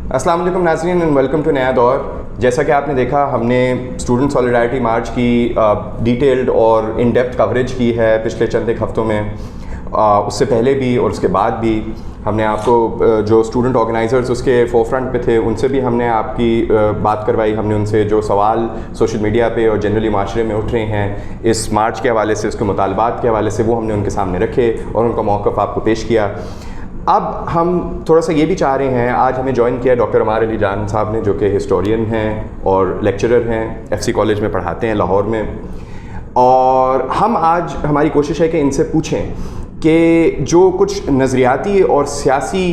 السلام علیکم ناظرین اینڈ ویلکم ٹو نیا دور. جیسا کہ آپ نے دیکھا ہم نے اسٹوڈنٹ سالیڈارٹی مارچ کی ڈیٹیلڈ اور ان ڈیپتھ کوریج کی ہے پچھلے چند ایک ہفتوں میں. اس سے پہلے بھی اور اس کے بعد بھی ہم نے آپ کو جو اسٹوڈنٹ آرگنائزرز اس کے فور فرنٹ پہ تھے ان سے بھی ہم نے آپ کی بات کروائی. ہم نے ان سے جو سوال سوشل میڈیا پہ اور جنرلی معاشرے میں اٹھ رہے ہیں اس مارچ کے حوالے سے, اس کے مطالبات کے حوالے سے, وہ ہم نے ان کے سامنے رکھے اور ان کا موقف آپ کو پیش کیا. اب ہم تھوڑا سا یہ بھی چاہ رہے ہیں, آج ہمیں جوائن کیا ڈاکٹر عمار علی جان صاحب نے جو کہ ہسٹورین ہیں اور لیکچرر ہیں, ایف سی کالج میں پڑھاتے ہیں لاہور میں. اور ہم آج ہماری کوشش ہے کہ ان سے پوچھیں کہ جو کچھ نظریاتی اور سیاسی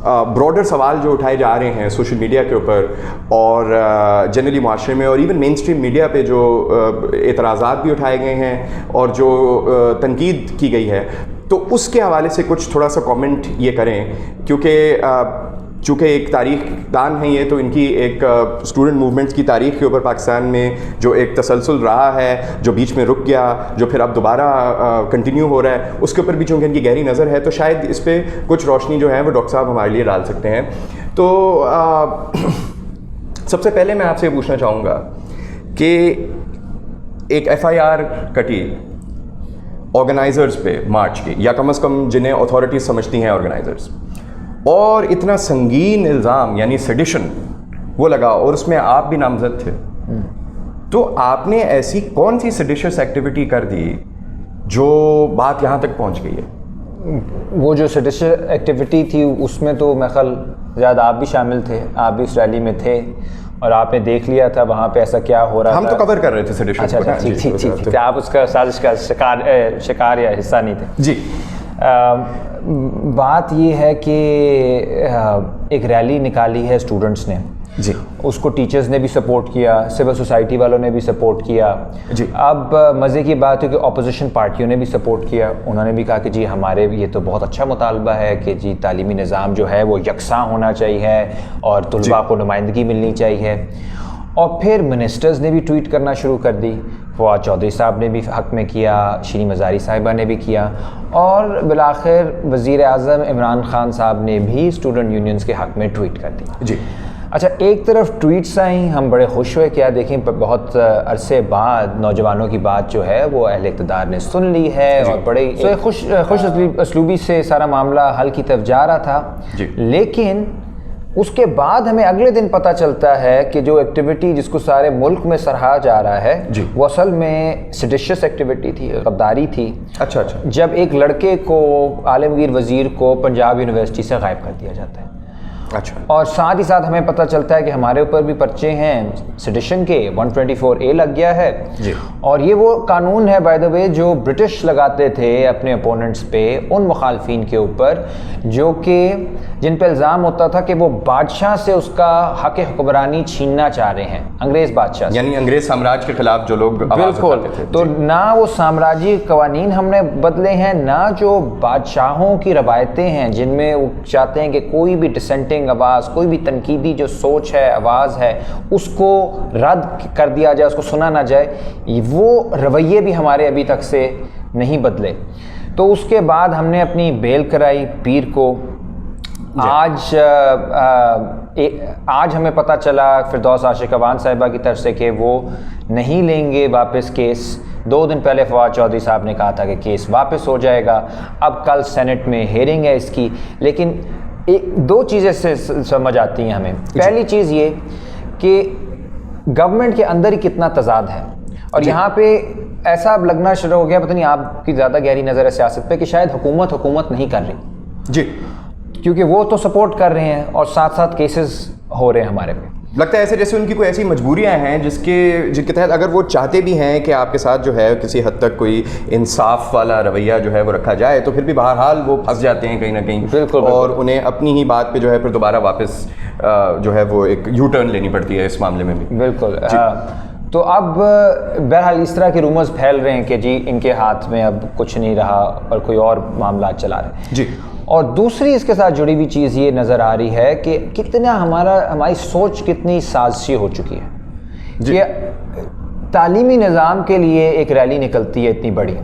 براڈر سوال جو اٹھائے جا رہے ہیں سوشل میڈیا کے اوپر اور جنرلی معاشرے میں اور ایون مین اسٹریم میڈیا پہ جو اعتراضات بھی اٹھائے گئے ہیں اور جو تنقید کی گئی ہے, تو اس کے حوالے سے کچھ تھوڑا سا کامنٹ یہ کریں. کیونکہ چونکہ ایک تاریخ دان ہیں یہ, تو ان کی ایک اسٹوڈنٹ موومنٹس کی تاریخ کے اوپر پاکستان میں جو ایک تسلسل رہا ہے, جو بیچ میں رک گیا, جو پھر اب دوبارہ کنٹینیو ہو رہا ہے, اس کے اوپر بھی چونکہ ان کی گہری نظر ہے, تو شاید اس پہ کچھ روشنی جو ہے وہ ڈاکٹر صاحب ہمارے لیے ڈال سکتے ہیں. تو سب سے پہلے میں آپ سے یہ پوچھنا چاہوں گا کہ ایک ایف آئی آر کٹی آرگنائزرز پہ مارچ کی, یا کم از کم جنہیں اتھارٹیز سمجھتی ہیں آرگنائزرز, اور اتنا سنگین الزام یعنی سیڈیشن وہ لگا, اور اس میں آپ بھی نامزد تھے. تو آپ نے ایسی کون سی سیڈیشس ایکٹیویٹی کر دی جو بات یہاں تک پہنچ گئی ہے؟ وہ جو سیڈیشس ایکٹیویٹی تھی اس میں تو میں خیال زیادہ آپ بھی شامل تھے, آپ بھی اس ریلی میں تھے اور آپ نے دیکھ لیا تھا وہاں پہ ایسا کیا ہو رہا تھا. ہم تو کور کر رہے تھے سیڈیشن. اچھا ٹھیک, آپ اس کا سازش کا شکار یا حصہ نہیں تھے. جی, بات یہ ہے کہ ایک ریلی نکالی ہے اسٹوڈنٹس نے, جی, اس کو ٹیچرز نے بھی سپورٹ کیا, سول سوسائٹی والوں نے بھی سپورٹ کیا. جی, اب مزے کی بات ہے کہ اپوزیشن پارٹیوں نے بھی سپورٹ کیا. انہوں نے بھی کہا کہ جی ہمارے یہ تو بہت اچھا مطالبہ ہے کہ جی تعلیمی نظام جو ہے وہ یکساں ہونا چاہیے اور طلباء کو نمائندگی ملنی چاہیے. اور پھر منسٹرز نے بھی ٹویٹ کرنا شروع کر دی. فواد چودھری صاحب نے بھی حق میں کیا, شیریں مزاری صاحبہ نے بھی کیا, اور بالآخر وزیر اعظم عمران خان صاحب نے بھی اسٹوڈنٹ یونینز کے حق میں ٹویٹ کر دی. جی, اچھا, ایک طرف ٹویٹس آئیں, ہم بڑے خوش ہوئے, کیا دیکھیں بہت عرصے بعد نوجوانوں کی بات جو ہے وہ اہل اقتدار نے سن لی ہے, اور بڑے خوش اسلوبی سے سارا معاملہ حل کی طرف جا رہا تھا. لیکن اس کے بعد ہمیں اگلے دن پتہ چلتا ہے کہ جو ایکٹیویٹی جس کو سارے ملک میں سراہا جا رہا ہے وہ اصل میں سیڈیشس ایکٹیویٹی تھی, غداری تھی. اچھا, جب ایک لڑکے کو, عالمگیر وزیر کو پنجاب یونیورسٹی سے غائب کر دیا جاتا ہے. اچھا, اور ساتھ ہی ساتھ ہمیں پتہ چلتا ہے کہ ہمارے اوپر بھی پرچے ہیں سیڈیشن کے, 124A لگ گیا ہے. جی, اور یہ وہ قانون ہے بائی دا وے جو برٹش لگاتے تھے اپنے اپوننٹس پہ, ان مخالفین کے اوپر جو کہ جن پہ الزام ہوتا تھا کہ وہ بادشاہ سے اس کا حق حکمرانی چھیننا چاہ رہے ہیں, انگریز بادشاہ سے, یعنی انگریز سامراج کے خلاف جو لوگ آواز اٹھاتے تھے. تو نہ وہ سامراجی قوانین ہم نے بدلے ہیں, نہ جو بادشاہوں کی روایتیں ہیں جن میں وہ چاہتے ہیں کہ کوئی بھی ڈسینٹنگ آواز, کوئی بھی تنقیدی جو سوچ ہے, آواز ہے, اس کو رد کر دیا جائے, اس کو سنا نہ جائے, وہ رویے بھی ہمارے ابھی تک سے نہیں بدلے. تو اس کے بعد ہم نے اپنی بیل کرائی پیر کو. آج ہمیں پتہ چلا فردوس عاشق اوان صاحبہ کی طرف سے کہ وہ نہیں لیں گے واپس کیس. 2 دن پہلے فواد چودھری صاحب نے کہا تھا کہ کیس واپس ہو جائے گا. اب کل سینٹ میں ہیئرنگ ہے اس کی. لیکن 2 چیزیں سے سمجھ آتی ہیں ہمیں. پہلی چیز یہ کہ گورنمنٹ کے اندر ہی کتنا تضاد ہے, اور یہاں پہ ایسا اب لگنا شروع ہو گیا, پتہ نہیں آپ کی زیادہ گہری نظر ہے سیاست پہ, کہ شاید حکومت نہیں کر رہی. جی, کیونکہ وہ تو سپورٹ کر رہے ہیں اور ساتھ ساتھ کیسز ہو رہے ہیں ہمارے پہ. لگتا ہے ایسے جیسے ان کی کوئی ایسی مجبوریاں ہیں جن کے تحت اگر وہ چاہتے بھی ہیں کہ آپ کے ساتھ جو ہے کسی حد تک کوئی انصاف والا رویہ جو ہے وہ رکھا جائے, تو پھر بھی بہرحال وہ پھنس جاتے ہیں کہیں نہ کہیں. بالکل, اور انہیں اپنی ہی بات پہ جو ہے پھر دوبارہ واپس جو ہے وہ ایک یو ٹرن لینی پڑتی ہے اس معاملے میں بھی. بالکل. تو اب بہرحال اس طرح کے رومرز پھیل رہے ہیں کہ جی ان کے ہاتھ میں اب کچھ نہیں رہا اور کوئی اور معاملات چلا رہے ہیں. جی, اور دوسری اس کے ساتھ جڑی ہوئی چیز یہ نظر آ رہی ہے کہ کتنا ہماری سوچ کتنی سازشی ہو چکی ہے. کہ تعلیمی نظام کے لیے ایک ریلی نکلتی ہے اتنی بڑی,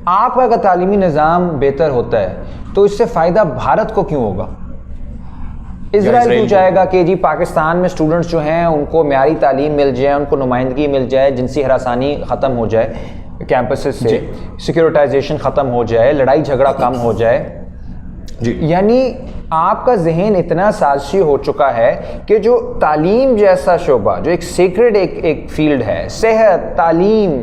آپ کا اگر تعلیمی نظام بہتر ہوتا ہے تو اس سے فائدہ بھارت کو کیوں ہوگا؟ اسرائیل کیوں چاہے گا کہ جی پاکستان میں اسٹوڈنٹس جو ہیں ان کو معیاری تعلیم مل جائے, ان کو نمائندگی مل جائے, جنسی ہراسانی ختم ہو جائے کیمپسز سے, سیکیورٹائزیشن ختم ہو جائے, لڑائی جھگڑا کم ہو جائے. یعنی آپ کا ذہن اتنا سازشی ہو چکا ہے کہ جو تعلیم جیسا شعبہ جو ایک سیکرڈ ایک فیلڈ ہے, صحت, تعلیم,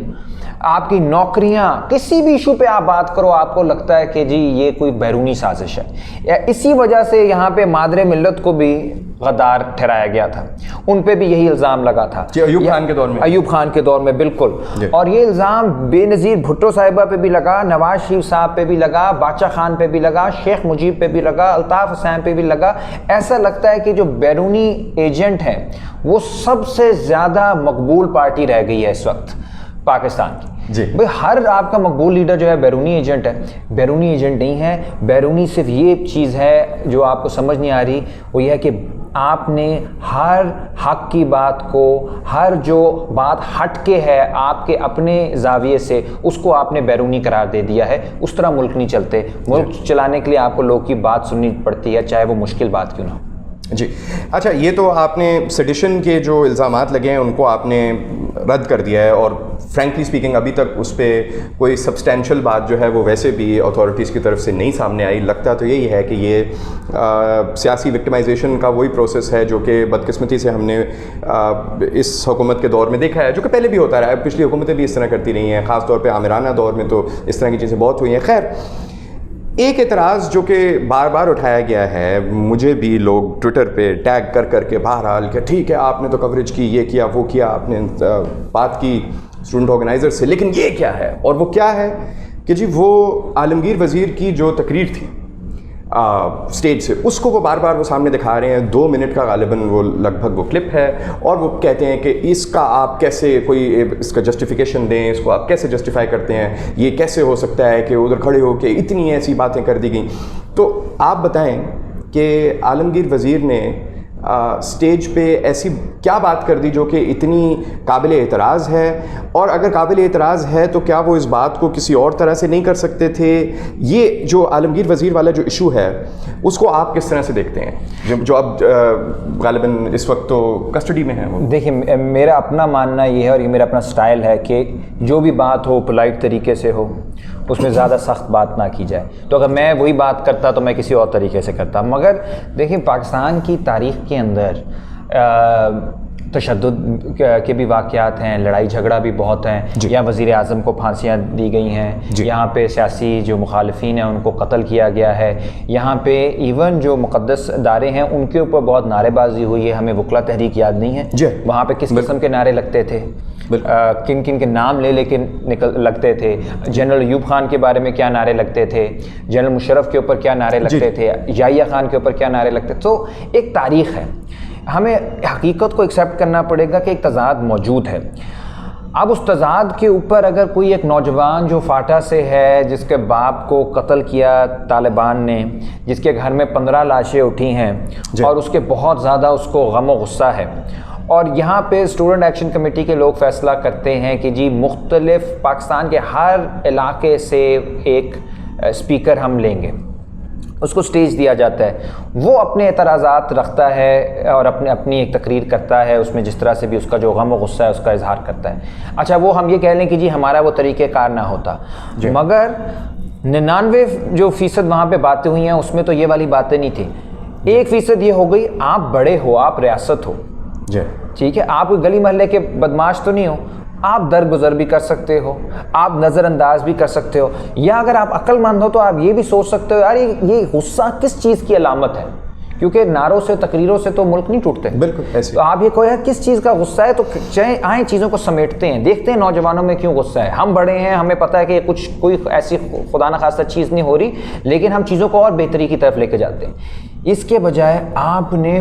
آپ کی نوکریاں, کسی بھی ایشو پہ آپ بات کرو آپ کو لگتا ہے کہ جی یہ کوئی بیرونی سازش ہے. اسی وجہ سے یہاں پہ مادر ملت کو بھی غدار ٹھہرایا گیا تھا, ان پہ بھی یہی الزام لگا تھا ایوب خان کے دور میں, ایوب خان کے دور میں بالکل. اور یہ الزام بے نظیر بھٹو صاحبہ پہ بھی لگا, نواز شریف صاحب پہ بھی لگا, باچا خان پہ بھی لگا, شیخ مجیب پہ بھی لگا, الطاف حسین پہ بھی لگا. ایسا لگتا ہے کہ جو بیرونی ایجنٹ ہیں وہ سب سے زیادہ مقبول پارٹی رہ گئی ہے اس وقت پاکستان کی. بھئی ہر آپ کا مقبول لیڈر جو ہے بیرونی ایجنٹ ہے. بیرونی ایجنٹ نہیں ہے, بیرونی صرف یہ چیز ہے جو آپ کو سمجھ نہیں آ رہی, وہ یہ ہے کہ آپ نے ہر حق کی بات کو, ہر جو بات ہٹ کے ہے آپ کے اپنے زاویے سے, اس کو آپ نے بیرونی قرار دے دیا ہے. اس طرح ملک نہیں چلتے. ملک چلانے کے لیے آپ کو لوگ کی بات سننی پڑتی ہے, چاہے وہ مشکل بات کیوں نہ ہو. جی اچھا, یہ تو آپ نے سیڈیشن کے جو الزامات لگے ہیں ان کو آپ نے رد کر دیا ہے, اور فرینکلی سپیکنگ ابھی تک اس پہ کوئی سبسٹینشیل بات جو ہے وہ ویسے بھی اتھارٹیز کی طرف سے نہیں سامنے آئی. لگتا تو یہی ہے کہ یہ سیاسی وکٹمائزیشن کا وہی پروسیس ہے جو کہ بدقسمتی سے ہم نے اس حکومت کے دور میں دیکھا ہے, جو کہ پہلے بھی ہوتا رہا ہے, پچھلی حکومتیں بھی اس طرح کرتی رہی ہیں, خاص طور پہ عامرانہ دور میں تو اس طرح کی چیزیں بہت ہوئی ہیں. خیر, ایک اعتراض جو کہ بار بار اٹھایا گیا ہے, مجھے بھی لوگ ٹویٹر پہ ٹیگ کر کر کے بہرحال کہ ٹھیک ہے آپ نے تو کوریج کی, یہ کیا وہ کیا, آپ نے بات کی اسٹوڈنٹ آرگنائزر سے, لیکن یہ کیا ہے, اور وہ کیا ہے کہ جی وہ عالمگیر وزیر کی جو تقریر تھی اسٹیج سے, اس کو وہ بار بار وہ سامنے دکھا رہے ہیں. 2 منٹ کا غالباً وہ لگ بھگ وہ کلپ ہے, اور وہ کہتے ہیں کہ اس کا آپ کیسے کوئی اس کا جسٹیفیکیشن دیں, اس کو آپ کیسے جسٹیفائی کرتے ہیں, یہ کیسے ہو سکتا ہے کہ ادھر کھڑے ہو کے اتنی ایسی باتیں کر دی گئیں. تو آپ بتائیں کہ عالمگیر وزیر نے اسٹیج پہ ایسی کیا بات کر دی جو کہ اتنی قابل اعتراض ہے, اور اگر قابل اعتراض ہے تو کیا وہ اس بات کو کسی اور طرح سے نہیں کر سکتے تھے؟ یہ جو عالمگیر وزیر والا جو ایشو ہے اس کو آپ کس طرح سے دیکھتے ہیں, جو اب غالباً اس وقت تو کسٹڈی میں ہیں وہ؟ دیکھیں, میرا اپنا ماننا یہ ہے, اور یہ میرا اپنا سٹائل ہے کہ جو بھی بات ہو پولائٹ طریقے سے ہو, اس میں زیادہ سخت بات نہ کی جائے. تو اگر میں وہی بات کرتا تو میں کسی اور طریقے سے کرتا. مگر دیکھیں, پاکستان کی تاریخ کے اندر تشدد کے بھی واقعات ہیں, لڑائی جھگڑا بھی بہت ہیں. یہاں وزیر اعظم کو پھانسیاں دی گئی ہیں, یہاں پہ سیاسی جو مخالفین ہیں ان کو قتل کیا گیا ہے, یہاں پہ ایون جو مقدس ادارے ہیں ان کے اوپر بہت نعرے بازی ہوئی ہے. ہمیں وکلا تحریک یاد نہیں ہے وہاں پہ کس قسم کے نعرے لگتے تھے, کن کن کے نام لے کے لگتے تھے, جنرل ایوب خان کے بارے میں کیا نعرے لگتے تھے, جنرل مشرف کے اوپر کیا نعرے لگتے تھے, یحییٰ خان کے اوپر کیا نعرے لگتے تھے. تو ایک تاریخ ہے, ہمیں حقیقت کو ایکسیپٹ کرنا پڑے گا کہ ایک تضاد موجود ہے. اب اس تضاد کے اوپر اگر کوئی ایک نوجوان جو فاٹا سے ہے, جس کے باپ کو قتل کیا طالبان نے, جس کے گھر میں 15 لاشیں اٹھی ہیں, اور اس کے بہت زیادہ اس کو غم و غصہ ہے, اور یہاں پہ اسٹوڈنٹ ایکشن کمیٹی کے لوگ فیصلہ کرتے ہیں کہ جی مختلف پاکستان کے ہر علاقے سے ایک اسپیکر ہم لیں گے, اس کو سٹیج دیا جاتا ہے, وہ اپنے اعتراضات رکھتا ہے اور اپنی ایک تقریر کرتا ہے, اس میں جس طرح سے بھی اس کا جو غم و غصہ ہے اس کا اظہار کرتا ہے. اچھا, وہ ہم یہ کہہ لیں کہ جی ہمارا وہ طریقہ کار نہ ہوتا, مگر 99% وہاں پہ باتیں ہوئی ہیں اس میں تو یہ والی باتیں نہیں تھی. 1% یہ ہو گئی, آپ بڑے ہو, آپ ریاست ہو, ٹھیک ہے, آپ گلی محلے کے بدماش تو نہیں ہو, آپ درگزر بھی کر سکتے ہو, آپ نظر انداز بھی کر سکتے ہو, یا اگر آپ عقل مند ہو تو آپ یہ بھی سوچ سکتے ہو یار یہ غصہ کس چیز کی علامت ہے, کیونکہ نعروں سے تقریروں سے تو ملک نہیں ٹوٹتے. بالکل ایسے. تو آپ یہ کہو یار کس چیز کا غصہ ہے, تو چاہے آئیں چیزوں کو سمیٹتے ہیں, دیکھتے ہیں نوجوانوں میں کیوں غصہ ہے. ہم بڑے ہیں, ہمیں پتہ ہے کہ کوئی ایسی خدا نخواستہ چیز نہیں ہو رہی, لیکن ہم چیزوں کو اور بہتری کی طرف لے کے جاتے ہیں. اس کے بجائے آپ نے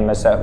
MSF,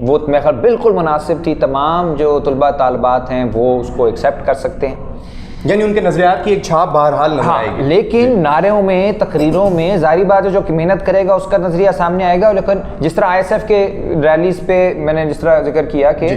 وہ میرے خیال بالکل مناسب تھی. تمام جو طلباء طالبات ہیں وہ اس کو ایکسیپٹ کر سکتے ہیں, یعنی ان کے نظریات کی ایک چھاپ بہرحال نظر آئے گی. لیکن نعروں میں, تقریروں میں ظاہری بات ہے جو محنت کرے گا اس کا نظریہ سامنے آئے گا. لیکن جس طرح آئی ایس ایف کے ریلیز پہ میں نے جس طرح ذکر کیا کہ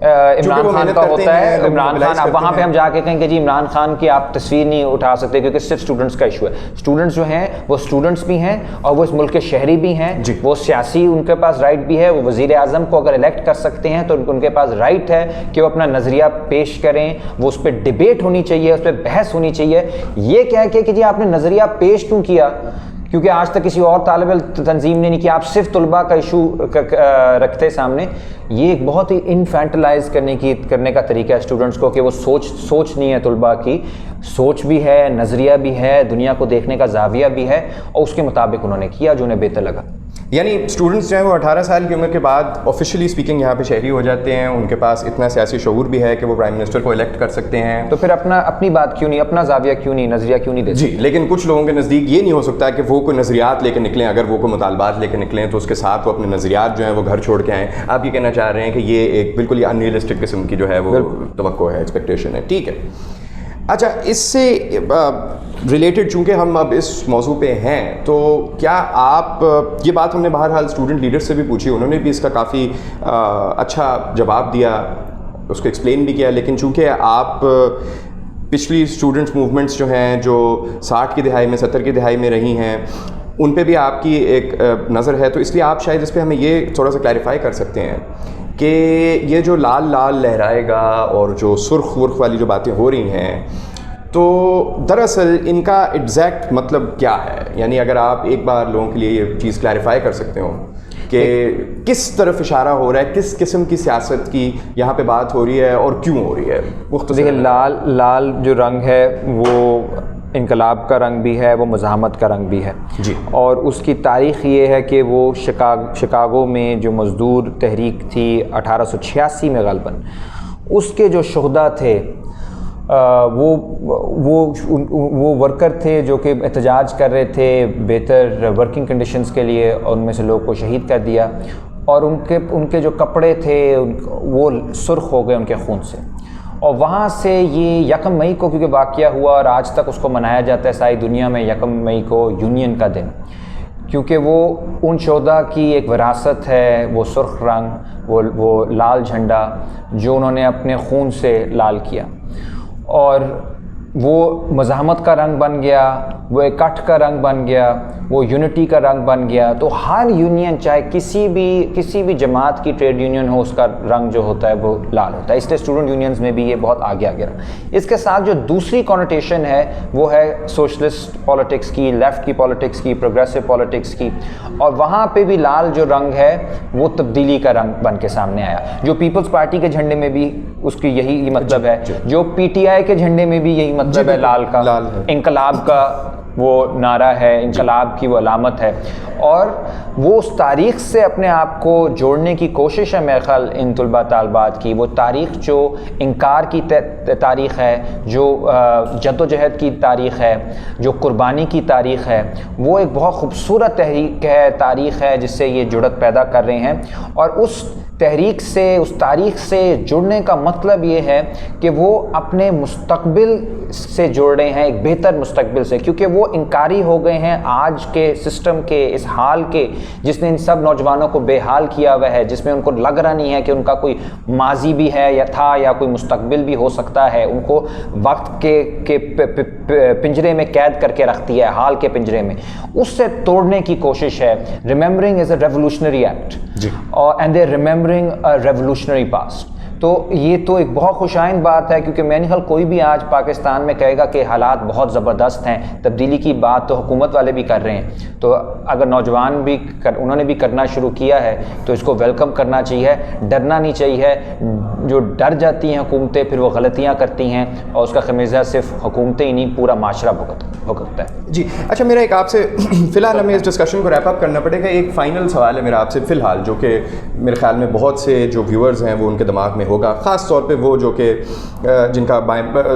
عمران خان کا ہوتا ہے, عمران خان, اب وہاں پہ ہم جا کے کہیں کہ جی عمران خان کی آپ تصویر نہیں اٹھا سکتے کیونکہ صرف اسٹوڈنٹس کا ایشو ہے. اسٹوڈنٹس جو ہیں وہ اسٹوڈنٹس بھی ہیں اور وہ اس ملک کے شہری بھی ہیں, وہ سیاسی ان کے پاس رائٹ بھی ہے, وہ وزیر اعظم کو اگر الیکٹ کر سکتے ہیں تو ان کے پاس رائٹ ہے کہ وہ اپنا نظریہ پیش کریں, وہ اس پہ ڈبیٹ ہونی چاہیے, اس پہ بحث ہونی چاہیے. یہ کہہ کے کہ جی آپ نے نظریہ پیش کیوں کیا کیونکہ آج تک کسی اور طالب علم تنظیم نے نہیں کیا, آپ صرف طلباء کا ایشو رکھتے سامنے, یہ ایک بہت ہی انفینٹلائز کرنے کا طریقہ ہے اسٹوڈنٹس کو کہ وہ سوچ نہیں ہے, طلباء کی سوچ بھی ہے, نظریہ بھی ہے, دنیا کو دیکھنے کا زاویہ بھی ہے, اور اس کے مطابق انہوں نے کیا جو انہیں بہتر لگا. یعنی اسٹوڈنٹس جو ہیں وہ 18 سال کی عمر کے بعد آفیشلی اسپیکنگ یہاں پہ شہری ہو جاتے ہیں, ان کے پاس اتنا سیاسی شعور بھی ہے کہ وہ پرائم منسٹر کو الیکٹ کر سکتے ہیں. تو پھر اپنی بات کیوں نہیں, اپنا زاویہ کیوں نہیں, نظریہ کیوں نہیں دیتے؟ جی, لیکن کچھ لوگوں کے نزدیک یہ نہیں ہو سکتا کہ وہ کوئی نظریات لے کے نکلیں. اگر وہ کوئی مطالبات لے کے نکلیں تو اس کے ساتھ وہ اپنے نظریات جو ہیں وہ گھر چھوڑ کے آئیں. آپ یہ کہنا چاہ رہے ہیں کہ یہ ایک بالکل ہی ان ریئلسٹک قسم کی جو ہے وہ توقع ہے, ایکسپیکٹیشن ہے. ٹھیک ہے. اچھا, اس سے ریلیٹڈ چونکہ ہم اب اس موضوع پہ ہیں, تو کیا آپ, یہ بات ہم نے بہرحال اسٹوڈنٹ لیڈر سے بھی پوچھی, انہوں نے بھی اس کا کافی اچھا جواب دیا, اس کو ایکسپلین بھی کیا, لیکن چونکہ آپ پچھلی اسٹوڈنٹس موومنٹس جو ہیں جو 60 کی دہائی میں 70 کی دہائی میں رہی ہیں, ان پہ بھی آپ کی ایک نظر ہے, تو اس لیے آپ شاید اس پہ ہمیں یہ تھوڑا سا کلیریفائی کر سکتے ہیں کہ یہ جو لال لال لہرائے گا اور جو سرخ ورخ والی جو باتیں ہو رہی ہیں, تو دراصل ان کا ایگزیکٹ مطلب کیا ہے؟ یعنی اگر آپ ایک بار لوگوں کے لیے یہ چیز کلیریفائی کر سکتے ہوں کہ کس طرف اشارہ ہو رہا ہے, کس قسم کی سیاست کی یہاں پہ بات ہو رہی ہے اور کیوں ہو رہی ہے. دیکھیے, لال جو رنگ ہے وہ انقلاب کا رنگ بھی ہے, وہ مزاحمت کا رنگ بھی ہے جی, اور اس کی تاریخ یہ ہے کہ وہ شکاگو میں جو مزدور تحریک تھی 1886 میں غالباً, اس کے جو شہداء تھے وہ ورکر تھے جو کہ احتجاج کر رہے تھے بہتر ورکنگ کنڈیشنز کے لیے, اور ان میں سے لوگ کو شہید کر دیا, اور ان کے جو کپڑے تھے وہ سرخ ہو گئے ان کے خون سے. اور وہاں سے یہ 1 مئی کو کیونکہ واقعہ ہوا اور آج تک اس کو منایا جاتا ہے ساری دنیا میں 1 مئی کو یونین کا دن, کیونکہ وہ ان شہداء کی ایک وراثت ہے, وہ سرخ رنگ, وہ لال جھنڈا جو انہوں نے اپنے خون سے لال کیا, اور وہ مزاحمت کا رنگ بن گیا, وہ اکٹھ کا رنگ بن گیا, وہ یونٹی کا رنگ بن گیا. تو ہر یونین, چاہے کسی بھی جماعت کی ٹریڈ یونین ہو, اس کا رنگ جو ہوتا ہے وہ لال ہوتا ہے. اس لیے اسٹوڈنٹ یونینز میں بھی یہ بہت آگے رہا. اس کے ساتھ جو دوسری کونوٹیشن ہے وہ ہے سوشلسٹ پالیٹکس کی, لیفٹ کی پالیٹکس کی, پروگریسو پالیٹکس کی, اور وہاں پہ بھی لال جو رنگ ہے وہ تبدیلی کا رنگ بن کے سامنے آیا. جو پیپلز پارٹی کے جھنڈے میں بھی اس کی یہی مطلب ہے, جو پی ٹی آئی کے جھنڈے میں بھی یہی مطلب ہے لال کا, انقلاب کا وہ نعرہ ہے, انقلاب کی وہ علامت ہے. اور وہ اس تاریخ سے اپنے آپ کو جوڑنے کی کوشش ہے میرے خیال ان طلباء طالبات کی. وہ تاریخ جو انکار کی تاریخ ہے, جو جد و جہد کی تاریخ ہے, جو قربانی کی تاریخ ہے, وہ ایک بہت خوبصورت تاریخ ہے جس سے یہ جڑت پیدا کر رہے ہیں. اور اس تحریک سے, اس تاریخ سے جڑنے کا مطلب یہ ہے کہ وہ اپنے مستقبل سے جڑ رہے ہیں, ایک بہتر مستقبل سے, کیونکہ وہ انکاری ہو گئے ہیں آج کے سسٹم کے, اس حال کے جس نے ان سب نوجوانوں کو بے حال کیا ہوا ہے, جس میں ان کو لگ رہا نہیں ہے کہ ان کا کوئی ماضی بھی ہے یا تھا یا کوئی مستقبل بھی ہو سکتا ہے. ان کو وقت کے پنجرے میں قید کر کے رکھتی ہے, حال کے پنجرے میں. اس سے توڑنے کی کوشش ہے. Remembering is a revolutionary act, and they remembering a revolutionary past. تو یہ تو ایک بہت خوش آئند بات ہے, کیونکہ میں نہیں خیال کوئی بھی آج پاکستان میں کہے گا کہ حالات بہت زبردست ہیں. تبدیلی کی بات تو حکومت والے بھی کر رہے ہیں, تو اگر نوجوان بھی انہوں نے بھی کرنا شروع کیا ہے تو اس کو ویلکم کرنا چاہیے, ڈرنا نہیں چاہیے. جو ڈر جاتی ہیں حکومتیں پھر وہ غلطیاں کرتی ہیں, اور اس کا خمیازہ صرف حکومتیں ہی نہیں پورا معاشرہ بھگتتا ہے. جی اچھا, میرا ایک آپ سے فی الحال ہمیں اس ڈسکشن کو ریپ اپ کرنا پڑے گا. ایک فائنل سوال ہے میرا آپ سے فی الحال, جو کہ میرے خیال میں بہت سے جو ویورز ہیں وہ ان کے دماغ میں ہوگا, خاص طور پہ وہ جو کہ جن کا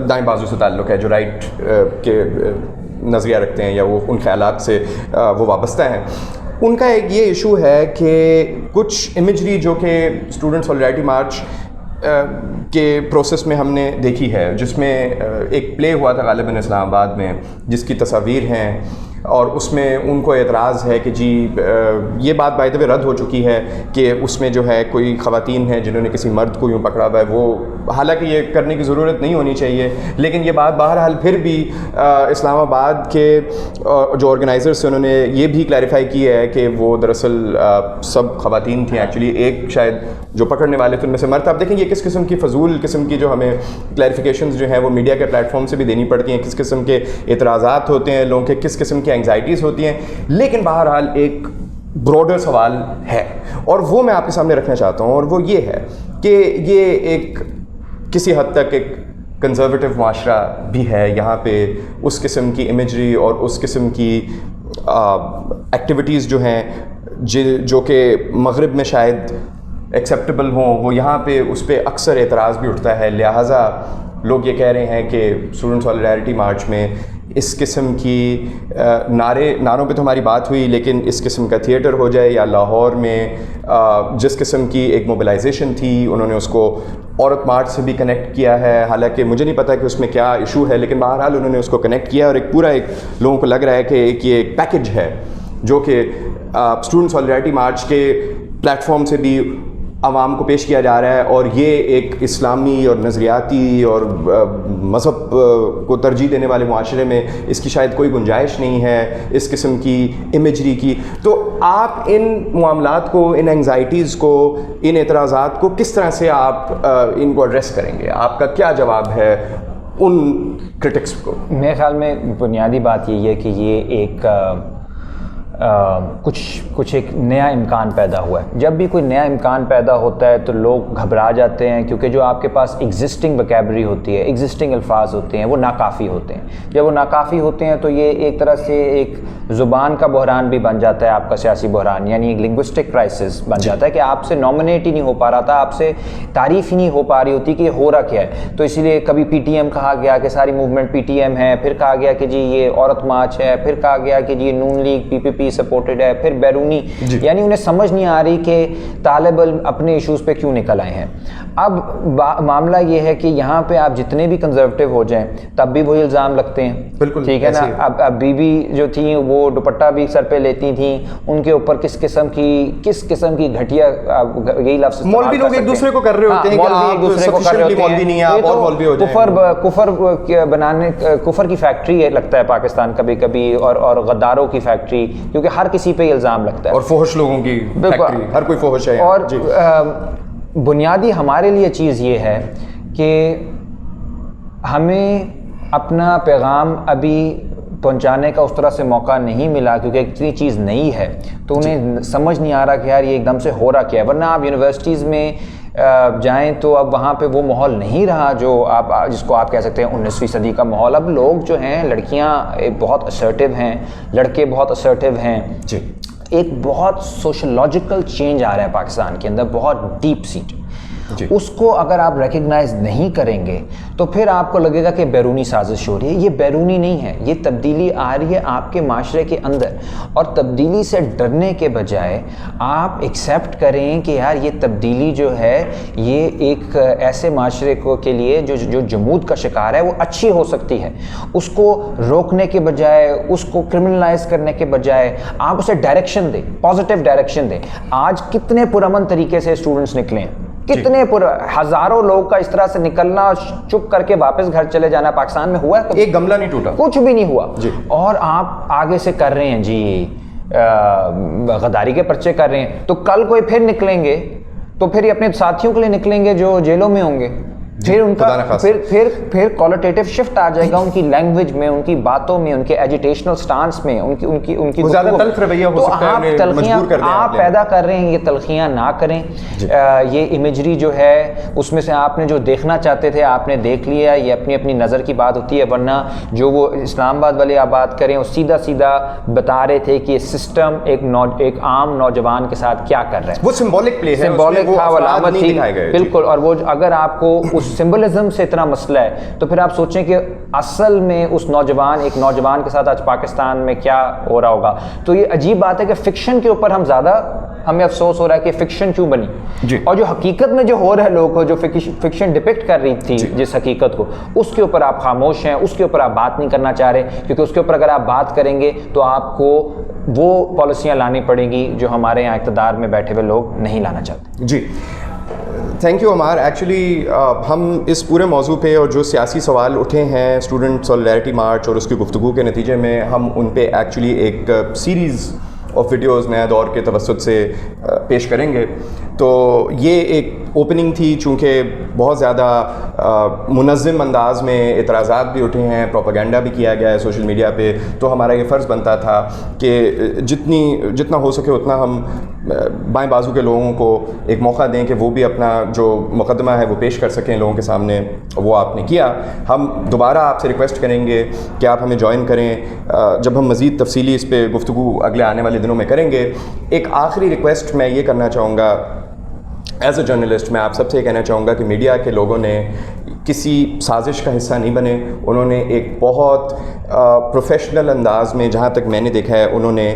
دائیں بازو سے تعلق ہے, جو رائٹ کے نظریہ رکھتے ہیں یا وہ ان خیالات سے وہ وابستہ ہیں. ان کا ایک یہ ایشو ہے کہ کچھ امیجری جو کہ اسٹوڈنٹ سولیڈریٹی مارچ کے پروسیس میں ہم نے دیکھی ہے، جس میں ایک پلے ہوا تھا غالباً اسلام آباد میں، جس کی تصاویر ہیں، اور اس میں ان کو اعتراض ہے کہ جی یہ بات بائی دا وے رد ہو چکی ہے کہ اس میں جو ہے کوئی خواتین ہیں جنہوں نے کسی مرد کو یوں پکڑا ہوا ہے، وہ حالانکہ یہ کرنے کی ضرورت نہیں ہونی چاہیے، لیکن یہ بات بہرحال پھر بھی اسلام آباد کے جو آرگنائزرس ہیں انہوں نے یہ بھی کلیریفائی کی ہے کہ وہ دراصل سب خواتین تھیں، ایکچولی ایک شاید جو پکڑنے والے تھے ان میں سے مرد تھا۔ اب دیکھیں یہ کس قسم کی فضول قسم کی جو ہمیں کلیریفیکیشنز جو ہیں وہ میڈیا کے پلیٹ فارم سے بھی دینی پڑتی ہیں، کس قسم کے اعتراضات ہوتے ہیں لوگوں کے، کس قسم کی اینگزائٹیز ہوتی ہیں، لیکن بہرحال ایک براڈر سوال ہے اور وہ میں آپ کے سامنے رکھنا چاہتا ہوں، اور وہ یہ ہے کہ یہ ایک کسی حد تک ایک کنزرویٹو معاشرہ بھی ہے، یہاں پہ اس قسم کی امیجری اور اس قسم کی ایکٹیویٹیز جو ہیں جو کہ مغرب میں شاید ایکسیپٹیبل ہوں، وہ یہاں پہ اس پہ اکثر اعتراض بھی اٹھتا ہے، لہٰذا لوگ یہ کہہ رہے ہیں کہ اسٹوڈنٹ سولیڈریٹی مارچ میں اس قسم کی نعروں پہ تو ہماری بات ہوئی، لیکن اس قسم کا تھیٹر ہو جائے، یا لاہور میں جس قسم کی ایک موبلائزیشن تھی انہوں نے اس کو عورت مارچ سے بھی کنیکٹ کیا ہے، حالانکہ مجھے نہیں پتا کہ اس میں کیا ایشو ہے، لیکن بہرحال انہوں نے اس کو کنیکٹ کیا، اور ایک پورا ایک لوگوں کو لگ رہا ہے کہ یہ ایک پیکج ہے جو کہ اسٹوڈنٹ سولیڈریٹی مارچ کے پلیٹ فارم سے بھی عوام کو پیش کیا جا رہا ہے، اور یہ ایک اسلامی اور نظریاتی اور مذہب کو ترجیح دینے والے معاشرے میں اس کی شاید کوئی گنجائش نہیں ہے اس قسم کی امیجری کی۔ تو آپ ان معاملات کو، ان اینگزائٹیز کو، ان اعتراضات کو کس طرح سے آپ ان کو ایڈریس کریں گے؟ آپ کا کیا جواب ہے ان کرٹکس کو؟ میرے خیال میں بنیادی بات یہی ہے کہ یہ ایک کچھ ایک نیا امکان پیدا ہوا ہے۔ جب بھی کوئی نیا امکان پیدا ہوتا ہے تو لوگ گھبرا جاتے ہیں، کیونکہ جو آپ کے پاس ایگزسٹنگ وکیبلری ہوتی ہے، ایگزسٹنگ الفاظ ہوتے ہیں، وہ ناکافی ہوتے ہیں۔ جب وہ ناکافی ہوتے ہیں تو یہ ایک طرح سے ایک زبان کا بحران بھی بن جاتا ہے، آپ کا سیاسی بحران، یعنی ایک لنگوسٹک کرائسس بن جاتا ہے کہ آپ سے نامنیٹ ہی نہیں ہو پا رہا تھا، آپ سے تعریف ہی نہیں ہو پا رہی ہوتی کہ یہ ہو رہا کیا ہے۔ تو اسی لیے کبھی پی ٹی ایم کہا گیا کہ ساری موومنٹ پی ٹی ایم ہے، پھر کہا گیا کہ جی یہ عورت مارچ ہے، پھر کہا گیا کہ جی نون لیگ پی پی پی سپورٹڈ ہے، پھر بیرونی، یعنی انہیں سمجھ نہیں آ رہی کہ طالب علم اپنے ایشوز پہ کیوں نکل آئے ہیں۔ اب معاملہ یہ ہے کہ یہاں پہ آپ جتنے بھی کنزرویٹو ہو جائیں تب بھی وہی الزام لگتے ہیں، بالکل ٹھیک ہے نا۔ اب بی بی جو تھیں وہ دوپٹہ بھی سر پہ لیتی تھیں، ان کے اوپر کس قسم کی گھٹیا، یہی لفظ مولوی لوگ ایک دوسرے کو کر رہے ہوتے ہیں کہ آپ سفیشینٹلی مولوی نہیں ہیں، آپ اور مولوی ہو جائیں۔ کفر بنانے، کفر کی فیکٹری لگتا ہے پاکستان کبھی کبھی، اور غداروں کی فیکٹری، کیونکہ ہر کسی پہ الزام لگتا ہے، اور فحش لوگوں کی فیکٹری، ہر کوئی فحش ہے۔ اور بنیادی ہمارے لیے چیز یہ ہے کہ ہمیں اپنا پیغام ابھی پہنچانے کا اس طرح سے موقع نہیں ملا، کیونکہ اتنی چیز نئی ہے تو انہیں سمجھ نہیں آ رہا کہ یار یہ ایک دم سے ہو رہا کیا ہے۔ ورنہ آپ یونیورسٹیز میں جائیں تو اب وہاں پہ وہ ماحول نہیں رہا جو آپ جس کو آپ کہہ سکتے ہیں 19ویں صدی کا ماحول۔ اب لوگ جو ہیں، لڑکیاں بہت اسرٹیو ہیں، لڑکے بہت اسرٹیو ہیں، ایک بہت سوشولوجیکل چینج آ رہا ہے پاکستان کے اندر، بہت ڈیپ سیٹ۔ اس کو اگر آپ ریکگنائز نہیں کریں گے تو پھر آپ کو لگے گا کہ بیرونی سازش ہو رہی ہے۔ یہ بیرونی نہیں ہے، یہ تبدیلی آ رہی ہے آپ کے معاشرے کے اندر، اور تبدیلی سے ڈرنے کے بجائے آپ ایکسیپٹ کریں کہ یار یہ تبدیلی جو ہے یہ ایک ایسے معاشرے کو کے لیے جو جمود کا شکار ہے وہ اچھی ہو سکتی ہے۔ اس کو روکنے کے بجائے، اس کو کرمنلائز کرنے کے بجائے آپ اسے ڈائریکشن دیں، پازیٹیو ڈائریکشن دیں۔ آج کتنے پرامن طریقے سے اسٹوڈنٹس نکلے ہیں، کتنے ہزاروں لوگ کا اس طرح سے نکلنا، چپ کر کے واپس گھر چلے جانا پاکستان میں ہوا ہے؟ ایک گملہ نہیں ٹوٹا، کچھ بھی نہیں ہوا۔ اور آپ آگے سے کر رہے ہیں جی غداری کے پرچے کر رہے ہیں، تو کل کوئی پھر نکلیں گے تو پھر اپنے ساتھیوں کے لیے نکلیں گے جو جیلوں میں ہوں گے، پھر ان کا پھر کوالٹیٹیو شفٹ آ جائے گا ان کی لینگویج میں، ان کی باتوں میں، ان کے ایجیٹیشنل سٹانس میں، ان کی زیادہ تلخ رویہ ہو سکتا ہے، آپ تلخیاں آپ پیدا کر رہے ہیں، یہ تلخیاں نہ کریں۔ یہ امیجری جو ہے اس میں سے آپ نے جو دیکھنا چاہتے تھے آپ نے دیکھ لیا، یہ اپنی اپنی نظر کی بات ہوتی ہے، ورنہ جو وہ اسلام آباد والے آپ بات کریں وہ سیدھا سیدھا بتا رہے تھے کہ یہ سسٹم ایک عام نوجوان کے ساتھ کیا کر رہا ہے۔ وہ سمبولک پلے ہے، سمبولک تھا، علامت تھی، بالکل۔ اور وہ اگر آپ کو اس سمبلزم سے اتنا مسئلہ ہے تو پھر آپ سوچیں کہ اصل میں اس ایک نوجوان کے ساتھ آج پاکستان میں کیا ہو رہا ہوگا. تو یہ عجیب بات ہے کہ فکشن کے اوپر ہمیں افسوس ہو رہا ہے کہ فکشن کیوں بنی جی. اور جو حقیقت میں جو ہو رہا ہے لوگوں کو جو فکشن ڈپکٹ کر رہی تھی جس حقیقت کو, اس کے اوپر آپ خاموش ہیں, اس کے اوپر آپ بات نہیں کرنا چاہ رہے, کیونکہ اس کے اوپر اگر آپ بات کریں گے تو آپ کو وہ پالیسیاں لانی پڑیں گی جو ہمارے یہاں اقتدار میں بیٹھے ہوئے لوگ نہیں لانا چاہتے. جی تھینک یو عمار. ایکچولی ہم اس پورے موضوع پہ اور جو سیاسی سوال اٹھے ہیں اسٹوڈنٹ سولیڈیٹی مارچ اور اس کی گفتگو کے نتیجے میں, ہم ان پہ ایکچولی ایک سیریز آف ویڈیوز نیا دور کے توسط سے پیش کریں گے. تو یہ ایک اوپننگ تھی, چونکہ بہت زیادہ منظم انداز میں اعتراضات بھی اٹھے ہیں, پروپیگنڈا بھی کیا گیا ہے سوشل میڈیا پہ, تو ہمارا یہ فرض بنتا تھا کہ جتنا ہو سکے اتنا ہم بائیں بازو کے لوگوں کو ایک موقع دیں کہ وہ بھی اپنا جو مقدمہ ہے وہ پیش کر سکیں لوگوں کے سامنے. وہ آپ نے کیا. ہم دوبارہ آپ سے ریکویسٹ کریں گے کہ آپ ہمیں جوائن کریں جب ہم مزید تفصیلی اس پہ گفتگو اگلے آنے والے دنوں میں کریں گے. ایک آخری ریکویسٹ میں یہ کرنا چاہوں گا ایز اے جرنلسٹ, میں آپ سب سے یہ کہنا چاہوں گا کہ میڈیا کے لوگوں نے کسی سازش کا حصہ نہیں بنے. انہوں نے ایک بہت پروفیشنل انداز میں, جہاں تک میں نے دیکھا ہے, انہوں نے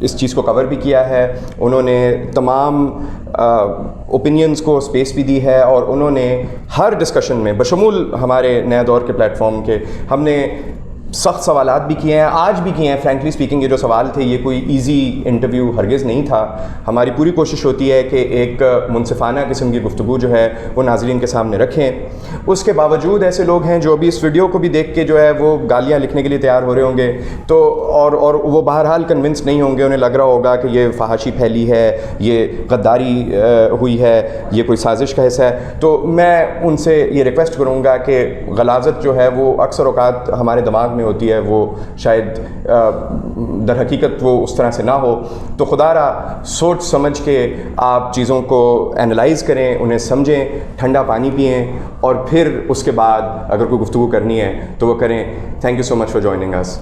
اس چیز کو کور بھی کیا ہے. انہوں نے تمام اوپینینز کو اسپیس بھی دی ہے, اور انہوں نے ہر ڈسکشن میں بشمول ہمارے نیا دور کے پلیٹ فارم کے ہم نے سخت سوالات بھی کیے ہیں, آج بھی کیے ہیں. فرینکلی اسپیکنگ یہ جو سوال تھے یہ کوئی ایزی انٹرویو ہرگز نہیں تھا. ہماری پوری کوشش ہوتی ہے کہ ایک منصفانہ قسم کی گفتگو جو ہے وہ ناظرین کے سامنے رکھیں. اس کے باوجود ایسے لوگ ہیں جو ابھی اس ویڈیو کو بھی دیکھ کے جو ہے وہ گالیاں لکھنے کے لیے تیار ہو رہے ہوں گے, تو اور وہ بہرحال کنونس نہیں ہوں گے. انہیں لگ رہا ہوگا کہ یہ فحاشی پھیلی ہے, یہ غداری ہوئی ہے, یہ کوئی سازش کا حصہ ہے. تو میں ان سے یہ ریکویسٹ کروں گا کہ غلاظت جو ہے وہ اکثر اوقات ہمارے دماغ میں ہوتی ہے, وہ شاید در حقیقت وہ اس طرح سے نہ ہو. تو خدا را سوچ سمجھ کے آپ چیزوں کو اینالائز کریں, انہیں سمجھیں, ٹھنڈا پانی پئیں, اور پھر اس کے بعد اگر کوئی گفتگو کرنی ہے تو وہ کریں. Thank you so much for joining us.